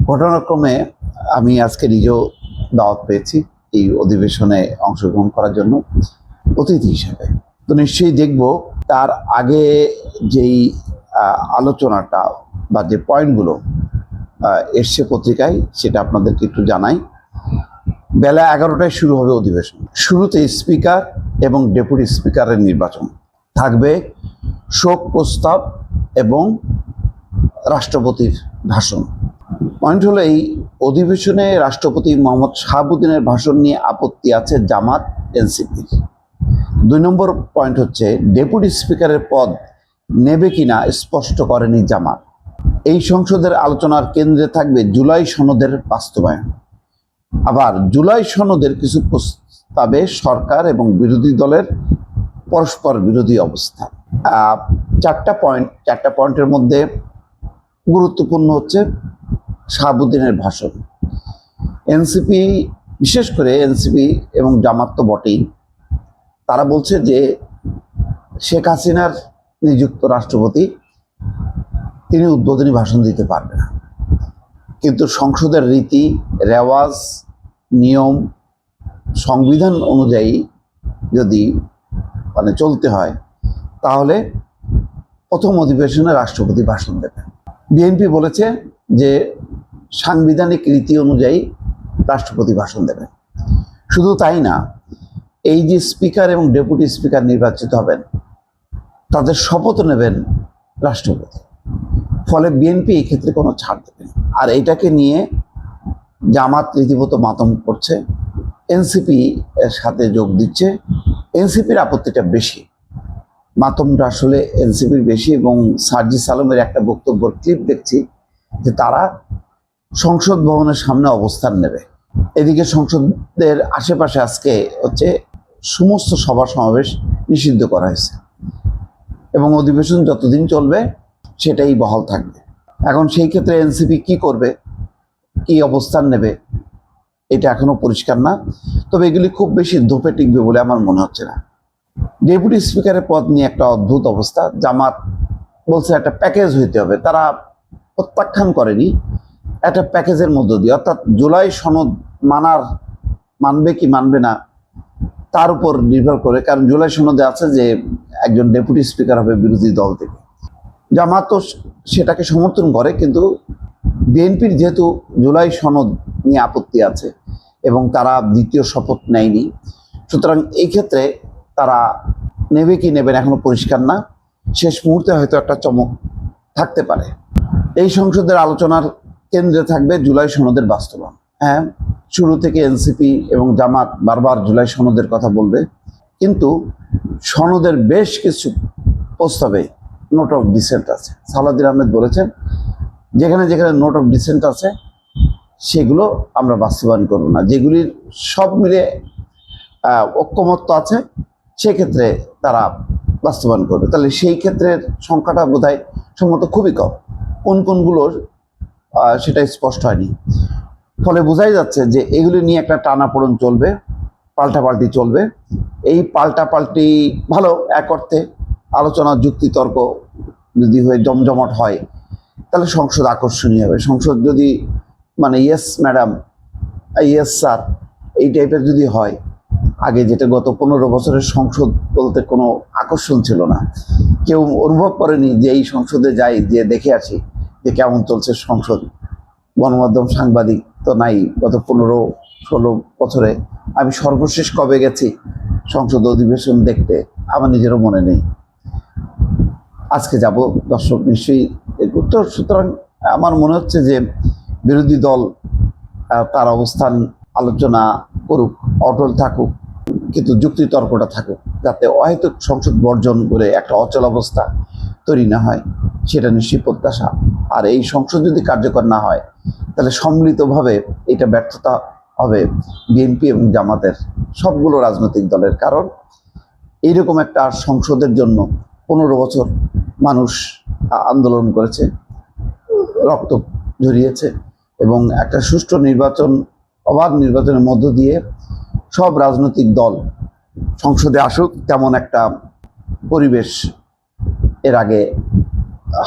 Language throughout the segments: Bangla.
ঘটনাক্রমে আমি আজকে নিজেও দাওয়াত পেয়েছি এই অধিবেশনে অংশগ্রহণ করার জন্য অতিথি হিসেবে। তো নিশ্চয়ই দেখব তার আগে যেই আলোচনাটা বা যে পয়েন্টগুলো এসছে পত্রিকায় সেটা আপনাদেরকে একটু জানাই। বেলা 11টায় শুরু হবে অধিবেশন। শুরুতে স্পিকার এবং ডেপুটি স্পিকারের নির্বাচন থাকবে, শোক প্রস্তাব এবং রাষ্ট্রপতির ভাষণ। পয়েন্ট হলো, এই অধিবেশনে রাষ্ট্রপতি মোহাম্মদ শাহাবুদ্দিনের ভাষণ নিয়ে আপত্তি আছে জামাত এনসিপির। 2 নম্বর পয়েন্ট হচ্ছে ডেপুটি স্পিকারের পদ নেবে কিনা স্পষ্ট করেনি জামাত। এই সংসদের আলোচনার কেন্দ্রে থাকবে জুলাই সনদের বাস্তবায়ন। আবার জুলাই সনদের কিছু প্রস্তাবে সরকার এবং বিরোধী দলের পরস্পর বিরোধী অবস্থান। 4টা পয়েন্টের মধ্যে গুরুত্বপূর্ণ হচ্ছে শাহাবুদ্দিনের ভাষণ। এনসিপি, বিশেষ করে এনসিপি এবং জামাত তো বটেই, তারা বলছে যে শেখ হাসিনার নিযুক্ত রাষ্ট্রপতি তিনি উদ্বোধনী ভাষণ দিতে পারবে না, কিন্তু সংসদের রীতি রেওয়াজ নিয়ম সংবিধান অনুযায়ী যদি চলতে হয় তাহলে প্রথম অধিবেশনে রাষ্ট্রপতি ভাষণ দেবেন। বিএনপি বলেছে যে সাংবিধানিক রীতি অনুযায়ী রাষ্ট্রপতি ভাষণ দেবেন। শুধু তাই না, এই যে স্পিকার এবং ডেপুটি স্পিকার নির্বাচিত হবেন তাদের শপথ নেবেন রাষ্ট্রপতি। ফলে বিএনপি এই ক্ষেত্রে কোনো ছাড় দেবে না। আর এটাকে নিয়ে জামাত রীতিমতো মাতম করছে, এনসিপি এর সাথে যোগ দিচ্ছে। এনসিপির আপত্তিটা বেশি, মাতমটা আসলে এনসিপির বেশি। এবং সার্জিস আলমের একটা বক্তব্যের ক্লিপ দেখছি যে তারা সংসদ ভবনের সামনে অবস্থান নেবে। এদিকে সংসদের আশেপাশে আজকে সমস্ত সভা সমাবেশ নিষিদ্ধ করা হয়েছে এবং অধিবেশন যতদিন চলবে সেটাই বহাল থাকবে। এখন সেই ক্ষেত্রে এনসিপি কি করবে, কি অবস্থান নেবে, এটা এখনো পরিষ্কার না। তবে এগুলি খুব বেশি ধোপে টিকবে বলে আমার মনে হচ্ছে না। ডেপুটি স্পিকারের পদ নিয়ে একটা অদ্ভুত অবস্থা। জামাত বলছে একটা প্যাকেজ হইতে হবে, তারা প্রত্যাখ্যান করেনি, একটা প্যাকেজের মধ্য দিয়ে, অর্থাৎ জুলাই সনদ মানবে কি মানবে না তার উপর নির্ভর করে। কারণ জুলাই সনদে আছে যে একজন ডেপুটি স্পিকার হবে বিরোধী দল থেকে। জামাত তো সেটাকে সমর্থন করে, কিন্তু বিএনপির যেহেতু জুলাই সনদ নিয়ে আপত্তি আছে এবং তারা দ্বিতীয় শপথ নেয়নি, সুতরাং এই ক্ষেত্রে তারা নেবে কি নেবেন এখনো পরিষ্কার না। শেষ মুহূর্তে হয়তো একটা চমক থাকতে পারে। এই সংসদের আলোচনার কেন্দ্রে থাকবে জুলাই সনদের বাস্তবায়ন। হ্যাঁ, শুরু থেকে এনসিপি এবং জামাত বারবার জুলাই সনদের কথা বলবে, কিন্তু সনদের বেশ কিছু প্রস্তাবে নোট অফ ডিসেন্ট আছে। সালাউদ্দিন আহমেদ বলেছেন যেখানে যেখানে নোট অফ ডিসেন্ট আছে সেগুলো আমরা বাস্তবায়ন করব না, যেগুলির সব মিলে ঐক্যমত্য আছে সেক্ষেত্রে তারা বাস্তবায়ন করবে। তাহলে সেই ক্ষেত্রের সংখ্যাটা বোধহয় সম্ভবত খুবই কম। কোনগুলোর সেটা স্পষ্ট হয়নি। ফলে বোঝাই যাচ্ছে যে এগুলি নিয়ে একটা টানাপোড়েন চলবে, পাল্টাপাল্টি চলবে। এই পাল্টাপাল্টি ভালো, এক অর্থে আলোচনা যুক্তিতর্ক যদি হয়ে জমজমাট হয় তাহলে সংসদ আকর্ষণীয় হবে। সংসদ যদি ইয়েস ম্যাডাম, ইয়েস স্যার এই টাইপের যদি হয়, আগে যেটা গত 15 বছরের সংসদ বলতে কোনো আকর্ষণ ছিল না, কেউ অনুভব করেনি যে এই সংসদে যাই, যে দেখে আসি যে কেমন চলছে সংসদ। গণমাধ্যম সাংবাদিক তো নাই গত 15-16 বছরে। আমি সর্বশেষ কবে গেছি সংসদ অধিবেশন দেখতে আমার নিজেরও মনে নেই। আজকে যাব, দর্শক নিশ্চয়ই উত্তর। সুতরাং আমার মনে হচ্ছে যে বিরোধী দল তার অবস্থান আলোচনা করুক, অটল থাকুক, কিন্তু যুক্তিতর্কটা থাকুক, যাতে অহেতুক সংসদ বর্জন করে একটা অচল অবস্থা তৈরি না হয়, সেটা নিশ্চয়ই প্রত্যাশা। আর এই সংসদ যদি কার্যকর না হয় তাহলে সম্মিলিতভাবে এটা ব্যর্থতা হবে বিএনপি এবং জামাতের, সবগুলো রাজনৈতিক দলের। কারণ এইরকম একটা সংসদের জন্য 15 বছর মানুষ আন্দোলন করেছে, রক্ত ঝরিয়েছে এবং একটা সুষ্ঠু নির্বাচন, অবাধ নির্বাচনের মধ্য দিয়ে সব রাজনৈতিক দল সংসদে আসুক, তেমন একটা পরিবেশ এর আগে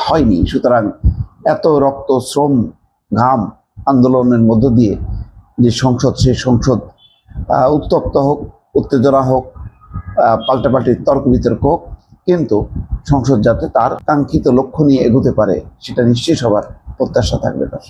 হয়নি। সুতরাং এত রক্ত, শ্রম, ঘাম আন্দোলনের মধ্য দিয়ে যে সংসদ, সেই সংসদ উত্তপ্ত হোক, উত্তেজনা হোক, পাল্টাপাল্টি তর্ক বিতর্ক হোক, কিন্তু সংসদ যাতে তার কাঙ্ক্ষিত লক্ষ্য নিয়ে এগোতে পারে সেটা নিশ্চয়ই সবার প্রত্যাশা থাকবে তার।